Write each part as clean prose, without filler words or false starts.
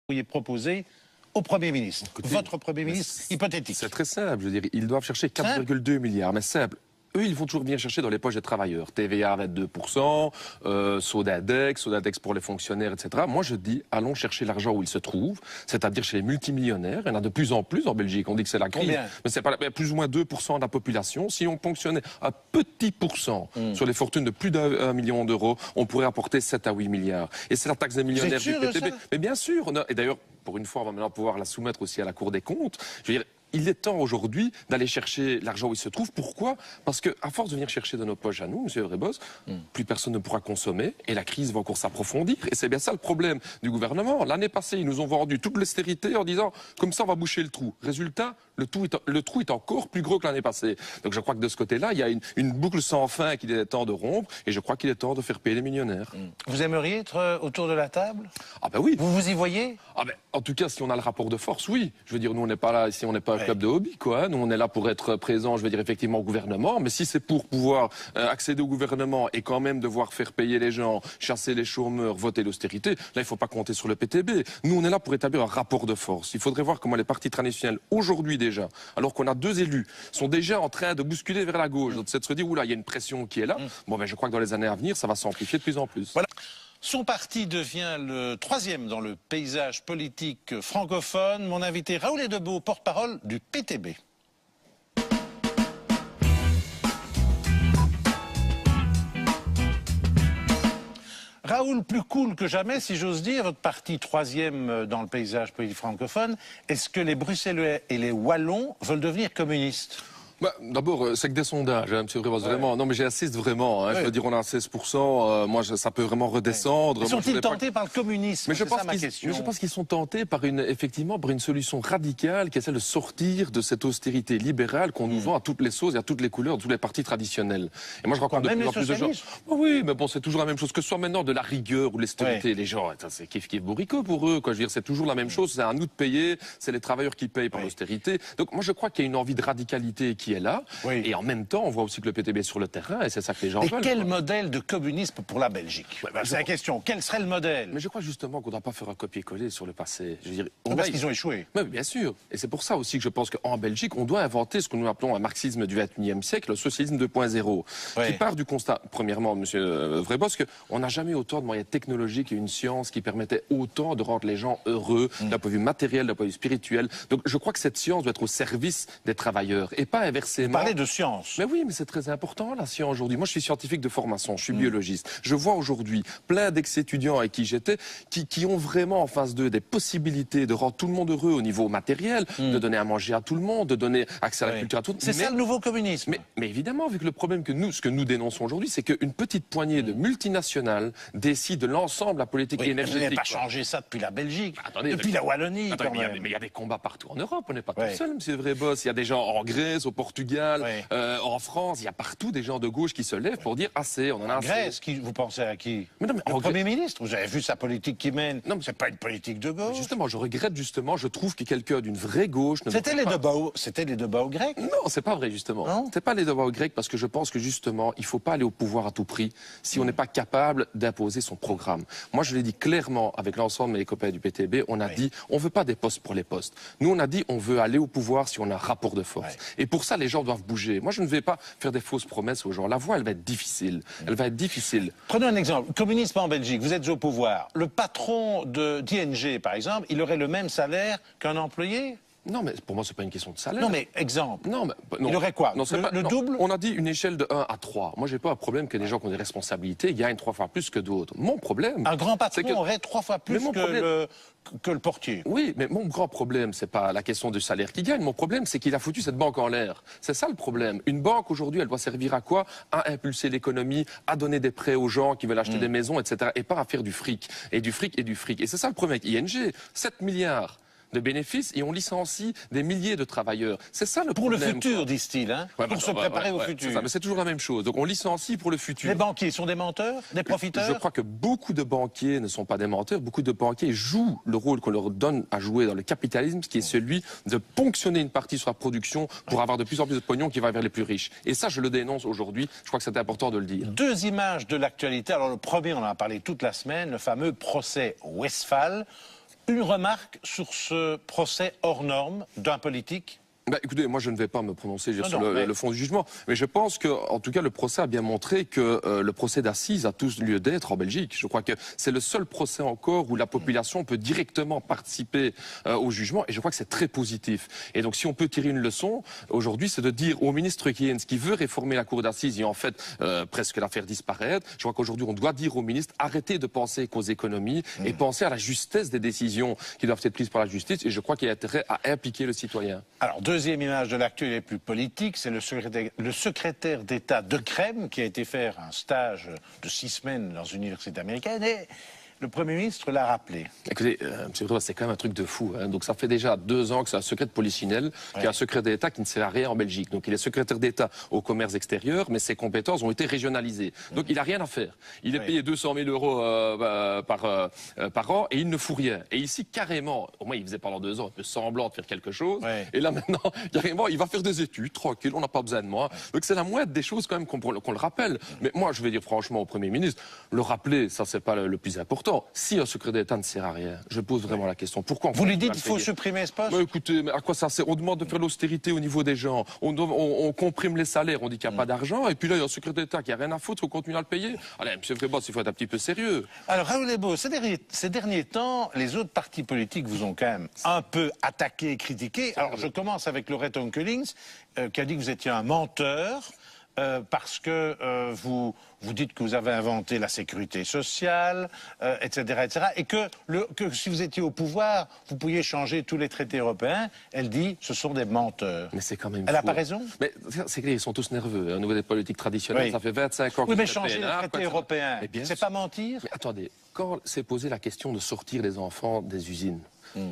pourriez proposer au Premier ministre, écoutez, votre Premier ministre hypothétique? C'est très simple, je veux dire, ils doivent chercher 4,2 milliards, mais simple. Eux, ils vont toujours venir chercher dans les poches des travailleurs. TVA à 22%, Sodadex pour les fonctionnaires, etc. Moi, je dis, allons chercher l'argent où il se trouve, c'est-à-dire chez les multimillionnaires. Il y en a de plus en plus en Belgique. On dit que c'est la crise, mais c'est pas plus ou moins 2% de la population. Si on ponctionnait un petit pourcent sur les fortunes de plus d'1 million d'euros, on pourrait apporter 7 à 8 milliards. Et c'est la taxe des millionnaires du PTB. Mais bien sûr. Et d'ailleurs, pour une fois, on va maintenant pouvoir la soumettre aussi à la Cour des comptes. Je veux dire, il est temps aujourd'hui d'aller chercher l'argent où il se trouve. Pourquoi? Parce qu'à force de venir chercher de nos poches à nous, M. Rebos, plus personne ne pourra consommer et la crise va encore s'approfondir. Et c'est bien ça le problème du gouvernement. L'année passée, ils nous ont vendu toute l'austérité en disant comme ça on va boucher le trou. Résultat, le trou est encore plus gros que l'année passée. Donc je crois que de ce côté-là, il y a une boucle sans fin qu'il est temps de rompre et je crois qu'il est temps de faire payer les millionnaires. Vous aimeriez être autour de la table? Ah ben oui. Vous vous y voyez? Ah ben, en tout cas, si on a le rapport de force, oui. Je veux dire, nous on n'est pas là, si on n'est pas un club de hobby, quoi. Nous on est là pour être présent, je veux dire effectivement au gouvernement. Mais si c'est pour pouvoir accéder au gouvernement et quand même devoir faire payer les gens, chasser les chômeurs, voter l'austérité, là il ne faut pas compter sur le PTB. Nous on est là pour établir un rapport de force. Il faudrait voir comment les partis traditionnels aujourd'hui déjà, alors qu'on a 2 élus, sont déjà en train de bousculer vers la gauche. Donc c'est de se dire oula, il y a une pression qui est là. Bon ben je crois que dans les années à venir, ça va s'amplifier de plus en plus. Voilà. Son parti devient le 3e dans le paysage politique francophone. Mon invité Raoul Edebo, porte-parole du PTB. Raoul, plus cool que jamais, si j'ose dire, votre parti 3e dans le paysage politique francophone. Est-ce que les Bruxellois et les Wallons veulent devenir communistes? Bah, d'abord, c'est que des sondages, hein, M. Rebos, vraiment. Non, mais j'insiste vraiment. Hein, je veux dire, on a 16%. Moi, ça peut vraiment redescendre. Sont-ils tentés par le communisme? Mais je pense qu'ils sont tentés par effectivement, par une solution radicale qui est celle de sortir de cette austérité libérale qu'on nous vend à toutes les sauces et à toutes les couleurs de tous les partis traditionnels. Et moi, je rencontre de plus en plus de gens. Oh oui, mais bon, c'est toujours la même chose. Que ce soit maintenant de la rigueur ou l'austérité, les gens, c'est kiff bourricot pour eux. Quoi. Je veux dire, c'est toujours la même chose. C'est à nous de payer. C'est les travailleurs qui payent par l'austérité. Donc, moi, je crois qu'il y a une envie de radicalité qui est là. Et en même temps, on voit aussi que le PTB est sur le terrain et c'est ça que les gens veulent. Et quel modèle de communisme pour la Belgique? C'est la question. Quel serait le modèle? Mais je crois justement qu'on ne doit pas faire un copier-coller sur le passé. Je veux dire, parce qu'ils ont échoué. Mais bien sûr. Et c'est pour ça aussi que je pense qu'en Belgique, on doit inventer ce que nous appelons un marxisme du XXIe siècle, le socialisme 2.0, qui part du constat, premièrement, M. Vrebos, qu'on n'a jamais autant de moyens technologiques et une science qui permettait autant de rendre les gens heureux, d'un point de vue matériel, d'un point de vue spirituel. Donc je crois que cette science doit être au service des travailleurs et pas inversement. Parler de science. Mais oui, mais c'est très important la science aujourd'hui. Moi, je suis scientifique de formation, je suis biologiste. Je vois aujourd'hui plein d'ex-étudiants avec qui j'étais qui ont vraiment en face d'eux des possibilités de rendre tout le monde heureux au niveau matériel, de donner à manger à tout le monde, de donner accès à la culture à tout le monde. C'est ça le nouveau communisme. Mais évidemment, vu que le problème ce que nous dénonçons aujourd'hui, c'est qu'une petite poignée de multinationales décide de l'ensemble de la politique énergétique. Vous n'avez pas changé ça depuis la Belgique, depuis la Wallonie. Mais il y a des combats partout en Europe. On n'est pas tout seul, M. Vrebos. Il y a des gens en Grèce, au Portugal. En France, il y a partout des gens de gauche qui se lèvent pour dire assez, on en a assez. En Grèce, vous pensez à qui? Le Premier ministre, vous avez vu sa politique qu'il mène. Non, mais c'est pas une politique de gauche. Justement, je regrette je trouve que quelqu'un d'une vraie gauche... C'était les débats aux Grecs? Non, c'est pas vrai, justement. C'est pas les débats aux Grecs parce que je pense que, justement, il faut pas aller au pouvoir à tout prix si on n'est pas capable d'imposer son programme. Moi, je l'ai dit clairement avec l'ensemble de mes copains du PTB, on a dit, on veut pas des postes pour les postes. Nous, on a dit, on veut aller au pouvoir si on a un rapport de force. Et pour ça, les gens doivent bouger. Moi, je ne vais pas faire des fausses promesses aux gens. La voie, elle va être difficile. Elle va être difficile. Prenons un exemple. Communisme en Belgique, vous êtes au pouvoir. Le patron d'ING, par exemple, il aurait le même salaire qu'un employé? Non, mais pour moi, c'est pas une question de salaire. Non, mais exemple. Non, il aurait quoi? Le double? On a dit une échelle de 1 à 3. Moi, j'ai pas un problème que des gens qui ont des responsabilités gagnent 3 fois plus que d'autres. Mon problème... Un grand patron aurait 3 fois plus que le portier. Oui, mais mon grand problème, c'est pas la question du salaire qu'il gagne. Mon problème, c'est qu'il a foutu cette banque en l'air. C'est ça le problème. Une banque, aujourd'hui, elle doit servir à quoi? À impulser l'économie, à donner des prêts aux gens qui veulent acheter des maisons, etc. Et pas à faire du fric. Et du fric et du fric. Et c'est ça le problème avec ING. 7 milliards de bénéfices et on licencie des milliers de travailleurs. C'est ça le problème. Pour le futur, disent-ils, hein, pour se préparer au futur. Ça, mais c'est toujours la même chose. Donc on licencie pour le futur. Les banquiers sont des menteurs, des profiteurs? Je crois que beaucoup de banquiers ne sont pas des menteurs. Beaucoup de banquiers jouent le rôle qu'on leur donne à jouer dans le capitalisme, qui est celui de ponctionner une partie sur la production pour avoir de plus en plus de pognon qui va vers les plus riches. Et ça, je le dénonce aujourd'hui. Je crois que c'est important de le dire. 2 images de l'actualité. Alors le premier, on en a parlé toute la semaine, le fameux procès Westphal. Une remarque sur ce procès hors norme d'un politique? Écoutez, moi je ne vais pas me prononcer sur non, le fond du jugement, mais je pense que, en tout cas, le procès a bien montré que le procès d'assises a tous lieu d'être en Belgique. Je crois que c'est le seul procès encore où la population peut directement participer au jugement, et je crois que c'est très positif. Et donc, si on peut tirer une leçon aujourd'hui, c'est de dire au ministre Keynes qui veut réformer la cour d'assises et en fait presque la faire disparaître. Je crois qu'aujourd'hui, on doit dire au ministre arrêtez de penser qu'aux économies et pensez à la justesse des décisions qui doivent être prises par la justice. Et je crois qu'il y a intérêt à impliquer le citoyen. Alors, deuxième image de l'actu, elle est plus politique, c'est le secrétaire d'État de Crème qui a été faire un stage de 6 semaines dans une université américaine et le Premier ministre l'a rappelé. Écoutez, M. Ross, c'est quand même un truc de fou. Hein. Donc ça fait déjà 2 ans que c'est un secret de polichinelle, qui est un secrétaire d'État qui ne sert à rien en Belgique. Donc il est secrétaire d'État au commerce extérieur, mais ses compétences ont été régionalisées. Donc il n'a rien à faire. Il est payé 200 000 € par an et il ne fout rien. Et ici, carrément, au moins il faisait pendant 2 ans un peu semblant de faire quelque chose. Et là maintenant, carrément, il va faire des études, tranquille, on n'a pas besoin de moi. Donc c'est la moindre des choses quand même qu'on le rappelle. Mais moi, je vais dire franchement au Premier ministre, le rappeler, ça c'est pas le plus important. Si un secrétaire d'État ne sert à rien, je pose vraiment la question. Pourquoi vous lui dites qu'il faut supprimer ce poste? Écoutez, mais à quoi ça sert? On demande de faire l'austérité au niveau des gens. On comprime les salaires, on dit qu'il n'y a pas d'argent. Et puis là, il y a un secrétaire d'État qui n'a rien à foutre, on continue à le payer. Allez, M. Vrébos, il faut être un petit peu sérieux. Alors, Raoul Ebbo, ces derniers temps, les autres partis politiques vous ont quand même un peu attaqué et critiqué. Alors, je commence avec Laurette Onkelings, qui a dit que vous étiez un menteur. Parce que vous dites que vous avez inventé la sécurité sociale, etc., etc., et que si vous étiez au pouvoir, vous pouviez changer tous les traités européens. Elle dit, ce sont des menteurs. Mais c'est quand même. Elle n'a pas raison. Mais c'est qu'ils sont tous nerveux. Au niveau des politiques traditionnelles, ça fait 25 ans. Oui, mais changer les traités européens, c'est pas mentir. Mais attendez, quand s'est posé la question de sortir les enfants des usines.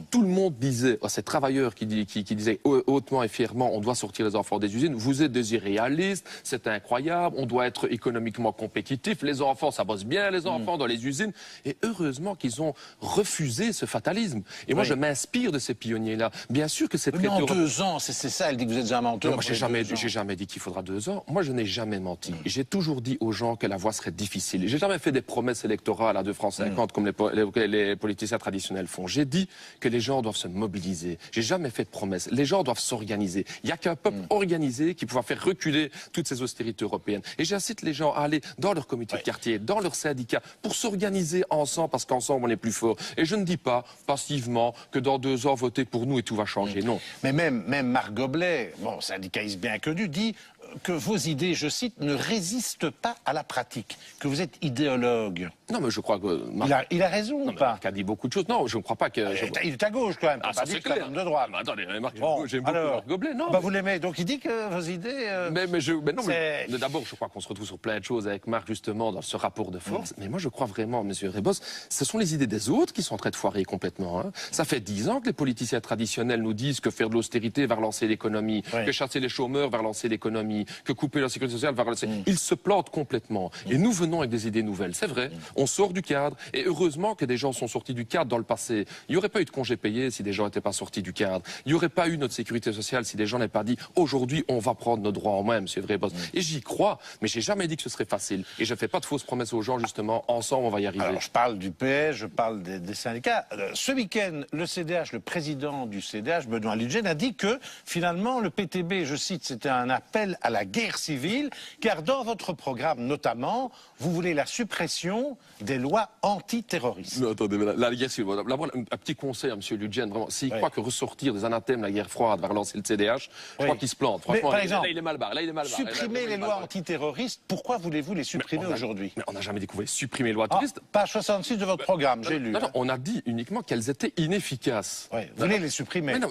Tout le monde disait, ces travailleurs qui disaient hautement et fièrement, on doit sortir les enfants des usines, vous êtes des irréalistes, c'est incroyable, on doit être économiquement compétitif, les enfants, ça bosse bien, les enfants dans les usines. Et heureusement qu'ils ont refusé ce fatalisme. Et moi, je m'inspire de ces pionniers-là. Bien sûr que c'est très... Mais en 2 ans, c'est ça, elle dit que vous êtes un menteur. Non, moi, j'ai jamais dit qu'il faudra 2 ans. Moi, je n'ai jamais menti. J'ai toujours dit aux gens que la voie serait difficile. J'ai jamais fait des promesses électorales à 2 francs 50 comme les politiciens traditionnels font. J'ai dit que les gens doivent se mobiliser. J'ai jamais fait de promesses. Les gens doivent s'organiser. Il n'y a qu'un peuple organisé qui pourra faire reculer toutes ces austérités européennes. Et j'incite les gens à aller dans leur comité de quartier, dans leurs syndicats, pour s'organiser ensemble, parce qu'ensemble on est plus fort. Et je ne dis pas passivement que dans 2 ans, votez pour nous et tout va changer. Non. Mais même Marc Goblet, bon, syndicaliste bien connu, dit que vos idées, je cite, ne résistent pas à la pratique, que vous êtes idéologue. Non, mais je crois que... Il a raison ou pas? Marc a dit beaucoup de choses. Non, je ne crois pas que... Il est à gauche quand même. Ah, ça c'est clair. De droite. Mais attendez, Marc, j'aime beaucoup Marc Goblet. Non, vous l'aimez, donc il dit que vos idées... Mais d'abord, je crois qu'on se retrouve sur plein de choses avec Marc, justement, dans ce rapport de force. Mais moi, je crois vraiment, M. Rebos, ce sont les idées des autres qui sont en train de foirer complètement. Hein. Ça fait 10 ans que les politiciens traditionnels nous disent que faire de l'austérité va relancer l'économie, que chasser les chômeurs va relancer l'économie, que couper la sécurité sociale va relancer... Ils se plantent complètement. Et nous venons avec des idées nouvelles. C'est vrai, on sort du cadre. Et heureusement que des gens sont sortis du cadre dans le passé. Il n'y aurait pas eu de congés payés si des gens n'étaient pas sortis du cadre. Il n'y aurait pas eu notre sécurité sociale si des gens n'avaient pas dit aujourd'hui on va prendre nos droits en main, M. Vrébos. Et j'y crois, mais j'ai jamais dit que ce serait facile. Et je ne fais pas de fausses promesses aux gens, justement. Ensemble, on va y arriver. Alors, je parle du PS, je parle des syndicats. Ce week-end, le CDH, le président du CDH, Benoît Ludgen, a dit que finalement le PTB, je cite, c'était un appel à la guerre civile, car dans votre programme, notamment, vous voulez la suppression des lois antiterroristes. Non, attendez, la guerre civile. D'abord, un petit conseil à M. Ludgen, vraiment. S'il croit que ressortir des anathèmes la guerre froide va relancer le CDH, je crois qu'il se plante. Franchement, par exemple, là, il est mal barré. Supprimer les lois antiterroristes, pourquoi voulez-vous les supprimer aujourd'hui? Mais on n'a jamais dit qu'on voulait supprimer les lois antiterroristes. Page 66 de votre programme, j'ai lu. Non, on a dit uniquement qu'elles étaient inefficaces. Vous voulez les supprimer? Mais non,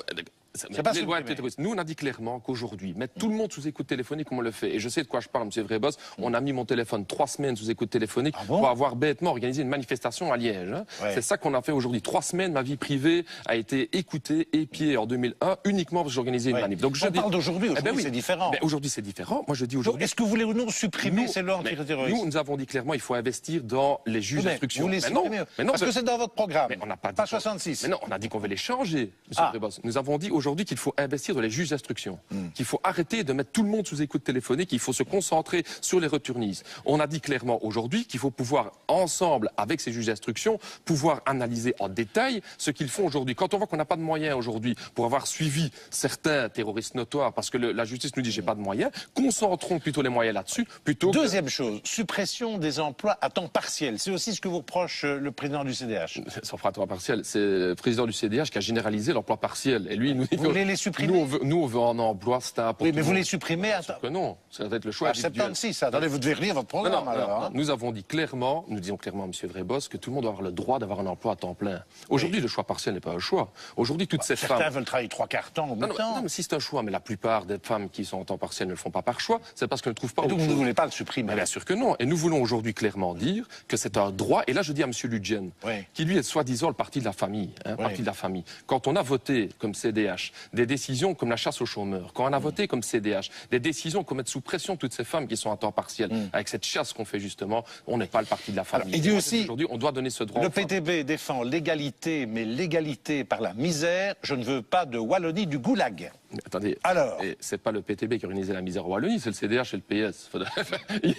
nous, on a dit clairement qu'aujourd'hui, mettre tout le monde sous écoute téléphonique comme on le fait, et je sais de quoi je parle, M. Vrébos, on a mis mon téléphone 3 semaines sous écoute téléphonique pour avoir bêtement organisé une manifestation à Liège. Hein. C'est ça qu'on a fait aujourd'hui. 3 semaines, ma vie privée a été écoutée, épiée en 2001, uniquement parce que j'organisais une manif. Donc, on parle d'aujourd'hui, c'est différent. Aujourd'hui, c'est différent. Moi, je dis aujourd'hui... Est-ce que vous voulez ou non supprimer ces lois antiterroristes? Nous avons dit clairement il faut investir dans les juges d'instruction. Vous les supprimez parce que c'est dans votre programme. Mais on n'a pas dit... Page 66. Mais non, on a dit qu'on veut les changer, M. Vrébos. Nous avons dit aujourd'hui aujourd'hui qu'il faut investir dans les juges d'instruction, qu'il faut arrêter de mettre tout le monde sous écoute téléphonique, qu'il faut se concentrer sur les returnistes. On a dit clairement aujourd'hui qu'il faut pouvoir, ensemble, avec ces juges d'instruction, pouvoir analyser en détail ce qu'ils font aujourd'hui. Quand on voit qu'on n'a pas de moyens aujourd'hui pour avoir suivi certains terroristes notoires, parce que la justice nous dit j'ai pas de moyens, concentrons plutôt les moyens là-dessus, plutôt que... Deuxième chose, suppression des emplois à temps partiel. C'est aussi ce que vous reproche le président du CDH. Sans à temps partiel, c'est le président du CDH qui a généralisé l'emploi partiel. Et lui, il nous dit vous voulez les supprimer? Nous, on veut un emploi stable. Oui, mais vous les supprimez à temps... Que non, ça va être le choix. À 76, attendez, vous devez relire votre programme. Non, nous avons dit clairement, nous disons clairement, M. Vrebos, que tout le monde doit avoir le droit d'avoir un emploi à temps plein. Aujourd'hui, le choix partiel n'est pas un choix. Aujourd'hui, toutes ces femmes... Certains veulent travailler 3/4 temps au mi-temps. Non, mais si c'est un choix, mais la plupart des femmes qui sont en temps partiel ne le font pas par choix, c'est parce qu'elles ne trouvent pas... Et donc vous ne voulez pas le supprimer? Mais bien sûr que non. Et nous voulons aujourd'hui clairement dire que c'est un droit. Et là, je dis à M. Ludgen, qui lui est soi-disant le parti de la famille, parti de la famille. Quand on a voté comme CDH des décisions comme la chasse aux chômeurs, quand on a voté comme CDH des décisions comme mettre sous pression toutes ces femmes qui sont à temps partiel, avec cette chasse qu'on fait justement, on n'est pas le parti de la famille. Alors, il dit aussi, aujourd'hui, on doit donner ce droit. Le PTB défend l'égalité, mais l'égalité par la misère. Je ne veux pas de Wallonie du goulag. Attendez, alors, c'est pas le PTB qui a organisé la misère en Wallonie, c'est le CDH et le PS.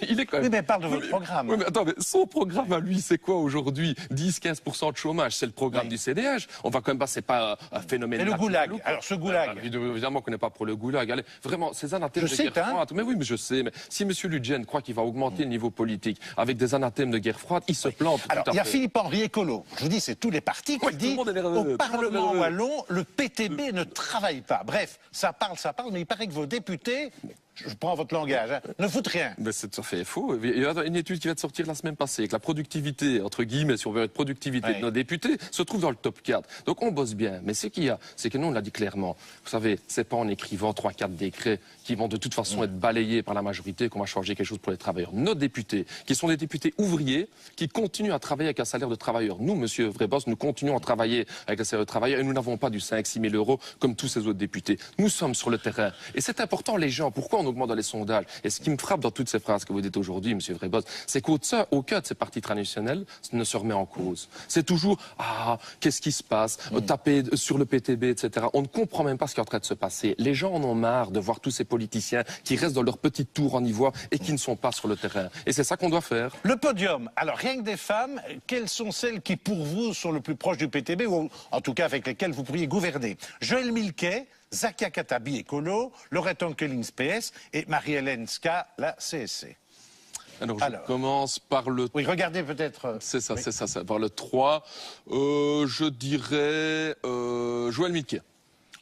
Il est quand même... Oui, mais parle de votre programme. Oui, mais attends, mais son programme à lui, c'est quoi aujourd'hui? 10-15% de chômage, c'est le programme du CDH. On va quand même pas, c'est pas un phénomène... Mais le goulag, alors ce goulag... Évidemment qu'on n'est pas pour le goulag. Allez, vraiment, ces anathèmes de guerre froide... Mais oui, mais je sais, mais si M. Ludgen croit qu'il va augmenter le niveau politique avec des anathèmes de guerre froide, il se plante. Alors, il y a Philippe Henry, écolo. Je vous dis, c'est tous les partis qui disent au Parlement wallon, le PTB ne travaille pas. Bref, ça parle, mais il paraît que vos députés, je prends votre langage, ne foutent rien. Mais c'est tout à fait faux. Il y a une étude qui va de sortir la semaine passée, que la productivité, entre guillemets, si on veut être productivité de nos députés, se trouve dans le top 4. Donc on bosse bien. Mais ce qu'il y a, c'est que nous, on l'a dit clairement. Vous savez, c'est pas en écrivant 3-4 décrets qui vont de toute façon être balayés par la majorité qu'on va changer quelque chose pour les travailleurs. Nos députés, qui sont des députés ouvriers, qui continuent à travailler avec un salaire de travailleur. Nous, monsieur Vrebos, nous continuons à travailler avec un salaire de travailleur et nous n'avons pas du 5-6 000 euros comme tous ces autres députés. Nous sommes sur le terrain. Et c'est important, les gens. Pourquoi on augmente dans les sondages? Et ce qui me frappe dans toutes ces phrases que vous dites aujourd'hui, monsieur Vrebos, c'est qu'aucun de ces partis traditionnels ne se remet en cause. C'est toujours, qu'est-ce qui se passe? Taper sur le PTB, etc. On ne comprend même pas ce qui est en train de se passer. Les gens en ont marre de voir tous ces politiciens qui restent dans leur petite tour en ivoire et qui ne sont pas sur le terrain. Et c'est ça qu'on doit faire. Le podium. Alors, rien que des femmes, quelles sont celles qui, pour vous, sont le plus proches du PTB, ou en tout cas avec lesquelles vous pourriez gouverner? Joël Milquet, Zakia Katabi, écolo, Laurette Onkelings, PS, et Marie-Hélène Ska, la CSC. Alors, je commence par le... Oui, regardez peut-être... C'est ça, c'est ça, par le 3. Je dirais Joël Milquet.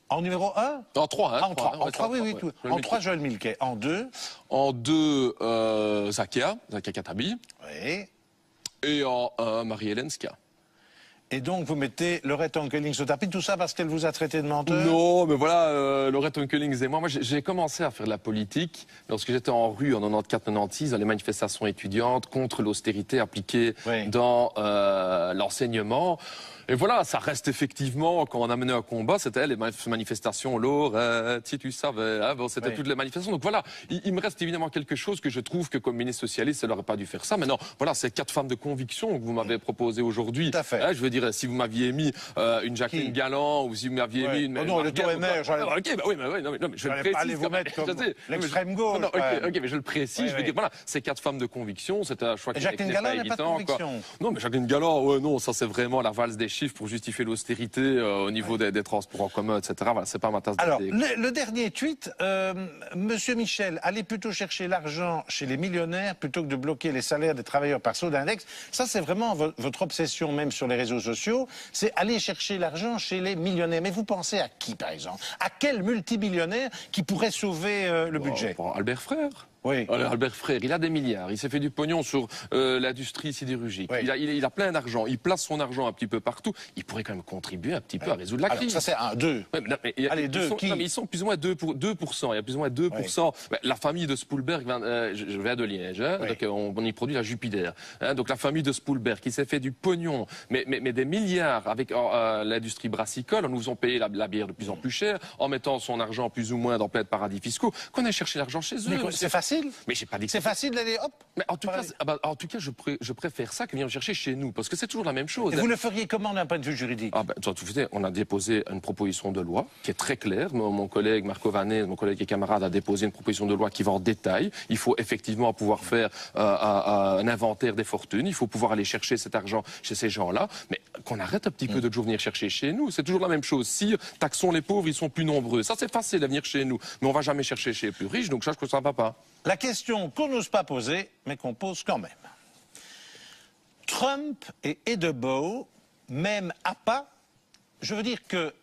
En numéro 1? En 3, hein. En 3, oui. En 3, Joël Milquet. En 2? En 2, Zakia Katabi. Oui. Et en 1, Marie-Hélène Ska. Et donc, vous mettez Laurette Onkelings au tapis, tout ça parce qu'elle vous a traité de menteur? Non, mais voilà, Laurette Onkelings et moi j'ai commencé à faire de la politique lorsque j'étais en rue en 94-96 dans les manifestations étudiantes contre l'austérité appliquée dans l'enseignement. Et voilà, ça reste effectivement, quand on a mené un combat, c'était les manifestations, Laurette, si tu savais, hein, bon, c'était toutes les manifestations. Donc voilà, il me reste évidemment quelque chose que je trouve que comme ministre socialiste, elle n'aurait pas dû faire ça. Mais non, voilà, c'est 4 femmes de conviction que vous m'avez proposées aujourd'hui. Tout à fait. Hein, je veux dire, si vous m'aviez mis une Jacqueline Galland, ou si vous m'aviez mis une... Oh non, le tour est maire, ok, bah oui, mais je le précise. Allez vous mettre comme l'extrême gauche. Non, ok, mais je le précise, je veux dire, voilà, c'est 4 femmes de conviction, c'était un choix qui Jacqueline Galland n'a pas de conviction. Non, mais Jacqueline Galland, non, ça c'est vraiment la valse des chiffres pour justifier l'austérité au niveau des transports en commun, etc. Voilà, c'est pas ma tasse de thé. Alors, le dernier tweet, Monsieur Michel, allez plutôt chercher l'argent chez les millionnaires plutôt que de bloquer les salaires des travailleurs par Sodindex. Ça, c'est vraiment votre obsession, même sur les réseaux sociaux, c'est aller chercher l'argent chez les millionnaires. Mais vous pensez à qui, par exemple? À quel multimillionnaire qui pourrait sauver le budget? Albert Frère. Oui. Albert Frère, il a des milliards, il s'est fait du pognon sur l'industrie sidérurgique, il a plein d'argent, il place son argent un petit peu partout, il pourrait quand même contribuer un petit peu à résoudre la crise. Ça c'est un 2. Allez, 2, ils sont plus ou moins 2%, il y a plus ou moins 2%. La famille de Spoolberg, je viens de Liège, hein, donc on y produit la Jupiter. Hein, donc la famille de Spoolberg qui s'est fait du pognon, mais des milliards avec l'industrie brassicole, en nous faisant payer la bière de plus en plus cher, en mettant son argent plus ou moins dans plein de paradis fiscaux, qu'on aille chercher l'argent chez eux. C'est facile. facile. Mais j'ai pas dit que c'est facile d'aller, hop. Mais en tout cas, je préfère ça que venir chercher chez nous, parce que c'est toujours la même chose. Et vous le feriez comment d'un point de vue juridique? On a déposé une proposition de loi qui est très claire. Mon collègue Marco Vanez, mon collègue et camarade, a déposé une proposition de loi qui va en détail. Il faut effectivement pouvoir faire un inventaire des fortunes. Il faut pouvoir aller chercher cet argent chez ces gens-là. Mais qu'on arrête un petit peu de toujours venir chercher chez nous. C'est toujours la même chose. Si taxons les pauvres, ils sont plus nombreux. Ça, c'est facile à venir chez nous. Mais on va jamais chercher chez les plus riches. Donc ça, je trouve que ça ne va pas. La question qu'on n'ose pas poser, mais qu'on pose quand même. Trump et Edebo, même à pas, je veux dire que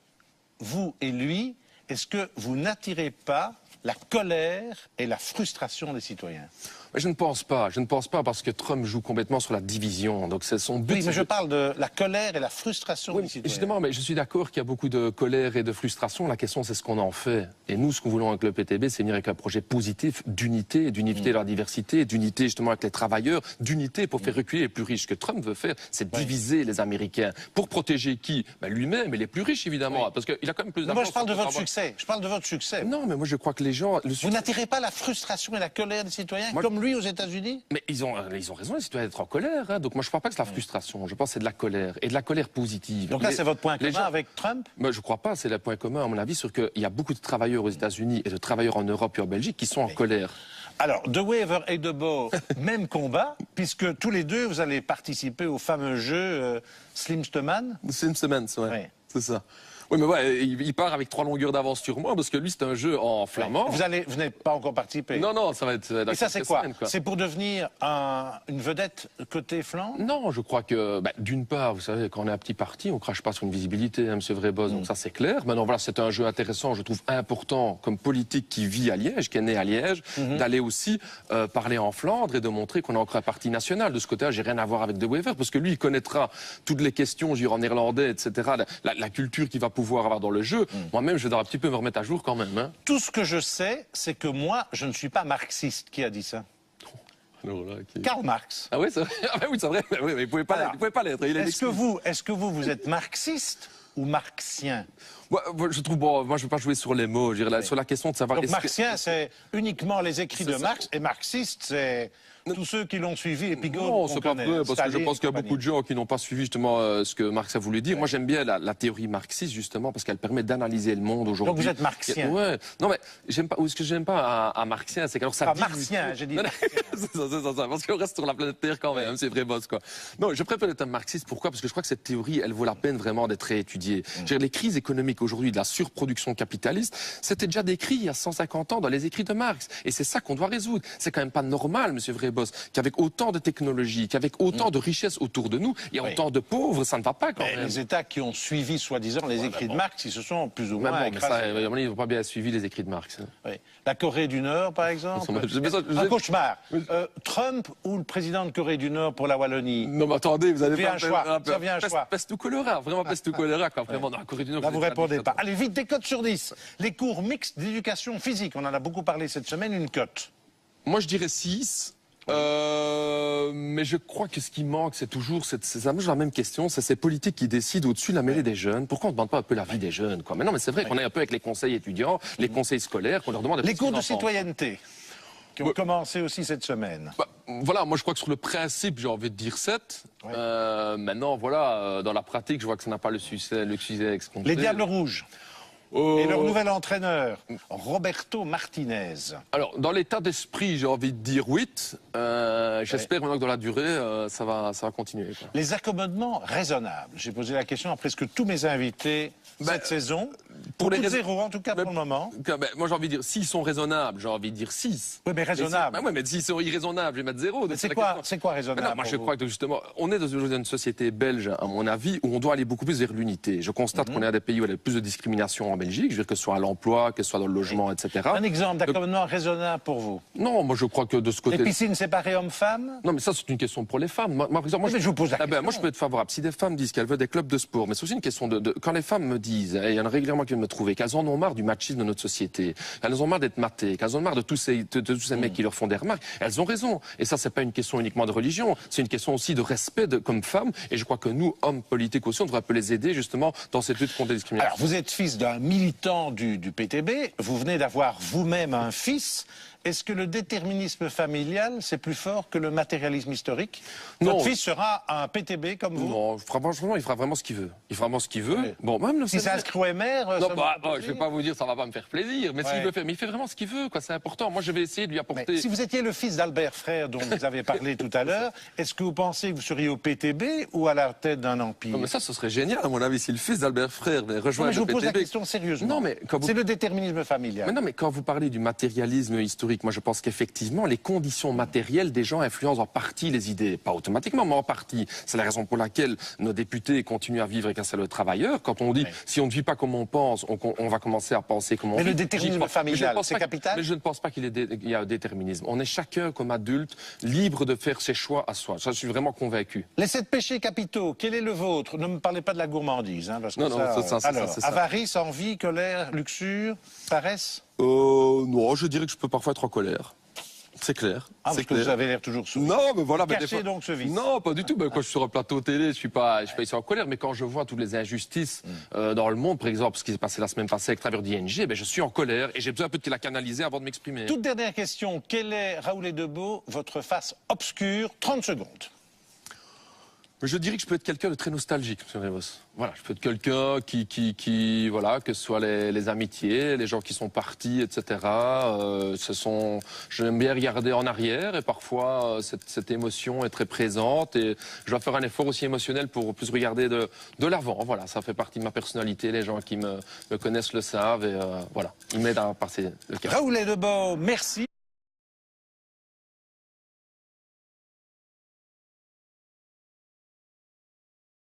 vous et lui, est-ce que vous n'attirez pas la colère et la frustration des citoyens? Je ne pense pas parce que Trump joue complètement sur la division. Donc c'est son but. Oui, mais je parle de la colère et la frustration des citoyens. Justement, mais je suis d'accord qu'il y a beaucoup de colère et de frustration. La question, c'est ce qu'on en fait. Et nous, ce que nous voulons avec le PTB, c'est venir avec un projet positif d'unité de la diversité, d'unité justement avec les travailleurs, d'unité pour faire reculer les plus riches. Ce que Trump veut faire, c'est diviser les Américains. Pour protéger qui? Lui-même et les plus riches, évidemment. Parce qu'il a quand même plus d'argent. Moi, je parle de votre succès. Je parle de votre succès. Non, mais moi, je crois que les gens... Vous n'attirez pas la frustration et la colère des citoyens, comme lui aux États-Unis? Mais ils ont raison, les citoyens, d'être en colère. Donc moi, je ne crois pas que c'est la frustration. Je pense que c'est de la colère. Et de la colère positive. Donc là, c'est votre point commun avec Trump? Moi, je ne crois pas. C'est le point commun, à mon avis, sur qu'il y a beaucoup de travailleurs aux États-Unis et de travailleurs en Europe et en Belgique qui sont en colère. Alors, De Wever et Edebo, même combat, puisque tous les deux, vous allez participer au fameux jeu Slimstoman. Slimstoman, ouais. C'est ça. Oui, mais ouais, il part avec 3 longueurs d'avance sur moi, parce que lui, c'est un jeu en flamand. Vous n'avez pas encore participé? Non, ça va être... Et ça, c'est quoi? C'est pour devenir une vedette côté flamand? Non, je crois que, d'une part, vous savez, quand on est un petit parti, on crache pas sur une visibilité, hein, M. Vreboss, donc ça, c'est clair. Maintenant, voilà, c'est un jeu intéressant, je trouve important, comme politique qui vit à Liège, qui est né à Liège, d'aller aussi parler en Flandre et de montrer qu'on est encore un parti national. De ce côté-là, j'ai rien à voir avec De Wever, parce que lui, il connaîtra toutes les questions, je dirais, en néerlandais, etc., la culture qu'il va pouvoir avoir dans le jeu. Moi-même, je dois un petit peu me remettre à jour quand même. Hein. Tout ce que je sais, c'est que moi, je ne suis pas marxiste. Qui a dit ça? Karl Marx. Ah oui, c'est vrai. Ah oui, c'est vrai. Mais il ne pouvait pas l'être. Est-ce que vous êtes marxiste ou marxien? Je trouve, moi, je ne veux pas jouer sur les mots. Je dirais, sur la question de savoir... Donc, marxien, c'est uniquement les écrits de Marx, et marxiste, c'est... Tous ceux qui l'ont suivi, Épigone, non, c'est pas vrai, parce que je pense qu'il y a beaucoup de gens qui n'ont pas suivi justement ce que Marx a voulu dire. Moi, j'aime bien la théorie marxiste, justement, parce qu'elle permet d'analyser le monde aujourd'hui. Donc vous êtes marxien? Ouais. Non, mais j'aime pas. Ce que j'aime pas à marxien, c'est qu'alors ça. Pas marxien, j'ai dit. c'est ça. Parce qu'on reste sur la planète Terre quand même, c'est vrai, boss, quoi. Non, je préfère être un marxiste. Pourquoi? Parce que je crois que cette théorie, elle vaut la peine vraiment d'être réétudiée. Les crises économiques aujourd'hui, de la surproduction capitaliste, c'était déjà décrit il y a 150 ans dans les écrits de Marx. Et c'est ça qu'on doit résoudre. C'est quand même pas normal, monsieur Vreboss, qu'avec autant de technologies, qu'avec autant de richesses autour de nous, il y a autant de pauvres, ça ne va pas quand même. Les États qui ont suivi, soi-disant, les écrits de Marx, ils se sont plus ou moins écrasés. Ils n'ont pas bien suivi les écrits de Marx. Oui. La Corée du Nord, par exemple. Un cauchemar. Trump ou le président de Corée du Nord pour la Wallonie? Non, mais attendez, vous avez pas... Ça vient un choix. Peste ou choléra, vraiment peste ou choléra, quoi. Vraiment, dans la Corée du Nord. Là, vous répondez pas. Allez, vite, des cotes sur 10. Les cours mixtes d'éducation physique, on en a beaucoup parlé cette semaine, une cote. Moi, je dirais 6. Mais je crois que ce qui manque, c'est toujours la même question, c'est ces politiques qui décident au-dessus de la mêlée des jeunes. Pourquoi on ne demande pas un peu la vie des jeunes, quoi? Mais non, mais c'est vrai qu'on est un peu avec les conseils étudiants, les conseils scolaires, qu'on leur demande... Les cours de citoyenneté, qui ont commencé aussi cette semaine. Voilà, moi je crois que sur le principe, j'ai envie de dire 7. Maintenant, voilà, dans la pratique, je vois que ça n'a pas le succès escompté. Les Diables Rouges. Et leur nouvel entraîneur, Roberto Martinez. Alors, dans l'état d'esprit, j'ai envie de dire 8. J'espère maintenant que dans la durée, ça va continuer. Quoi. Les accommodements raisonnables. J'ai posé la question à presque tous mes invités cette saison. Pour les zéro, en tout cas pour le moment. Moi, j'ai envie de dire, s'ils sont raisonnables, j'ai envie de dire 6. Oui, mais raisonnables. Mais s'ils sont irraisonnables, je vais mettre 0. C'est quoi raisonnable? Non, moi, je crois que justement, on est dans une société belge, à mon avis, où on doit aller beaucoup plus vers l'unité. Je constate qu'on est à des pays où il y a plus de discrimination en Belgique, je veux dire que ce soit à l'emploi, que ce soit dans le logement, etc. Un exemple d'accommodement raisonnable pour vous? Non, moi je crois que de ce côté... Les piscines séparées hommes-femmes? Non, mais ça c'est une question pour les femmes. Moi, par exemple, je vous pose la question. Moi je peux être favorable. Si des femmes disent qu'elles veulent des clubs de sport, mais c'est aussi une question de... Quand les femmes me disent, et il y en a régulièrement qui viennent me trouver, qu'elles en ont marre du machisme de notre société, qu'elles ont marre d'être matées, qu'elles ont marre de tous ces mecs qui leur font des remarques, elles ont raison. Et ça, c'est pas une question uniquement de religion, c'est une question aussi de respect comme femmes. Et je crois que nous, hommes politiques aussi, on devrait un peu les aider justement dans cette lutte contre les discriminations. Alors, vous êtes fils d'un militant du PTB, vous venez d'avoir vous-même un fils. est-ce que le déterminisme familial, c'est plus fort que le matérialisme historique? Non. Votre fils sera un PTB comme vous? Non, franchement, il fera vraiment ce qu'il veut. Il fera vraiment ce qu'il veut. Oui. Bon, même le Si c'est inscrit au MR, non, ça bah, va je vais pas vous dire, ça va pas me faire plaisir, mais s'il veut faire, mais il fait vraiment ce qu'il veut, quoi. C'est important. Moi, je vais essayer de lui apporter. Mais si vous étiez le fils d'Albert Frère, dont vous avez parlé tout à l'heure, est-ce que vous pensez que vous seriez au PTB ou à la tête d'un empire? Non, mais ça, ce serait génial, à mon avis, si le fils d'Albert Frère Non, rejoint mais je le vous pose la PTB. question sérieusement. Non, mais quand vous... C'est le déterminisme familial. Mais non, mais quand vous parlez du matérialisme historique, moi je pense qu'effectivement, les conditions matérielles des gens influencent en partie les idées. Pas automatiquement, mais en partie. C'est la raison pour laquelle nos députés continuent à vivre avec un salaire de travailleur. Quand on dit, si on ne vit pas comme on pense, on va commencer à penser comme on vit. Mais le déterminisme familial, c'est capital? Mais je ne pense pas qu'il y a un déterminisme. On est chacun, comme adulte, libre de faire ses choix à soi. Ça, je suis vraiment convaincu. Les 7 péchés capitaux, quel est le vôtre? Ne me parlez pas de la gourmandise. Hein, parce que Non, alors, c'est ça. avarice, envie, colère, luxure, paresse? Non, je dirais que je peux parfois être en colère. C'est clair. Ah, parce que vous avez l'air toujours sourire. Non, mais voilà. Cachez donc ce vice. Non, pas du tout. Quand je suis sur un plateau télé, je suis pas ici en colère. Mais quand je vois toutes les injustices dans le monde, par exemple, ce qui s'est passé la semaine passée avec travers d'ING, je suis en colère et j'ai besoin un peu de la canaliser avant de m'exprimer. Toute dernière question. Quelle est, Raoul Edebeau, votre face obscure? 30 secondes. Je dirais que je peux être quelqu'un de très nostalgique, M. Rivos. Voilà, je peux être quelqu'un qui, voilà, que ce soit les amitiés, les gens qui sont partis, etc. J'aime bien regarder en arrière et parfois cette émotion est très présente et je dois faire un effort aussi émotionnel pour plus regarder de l'avant. Voilà, ça fait partie de ma personnalité. Les gens qui me connaissent le savent et voilà, ils m'aident à passer le cap. Raoul Edebeau, merci.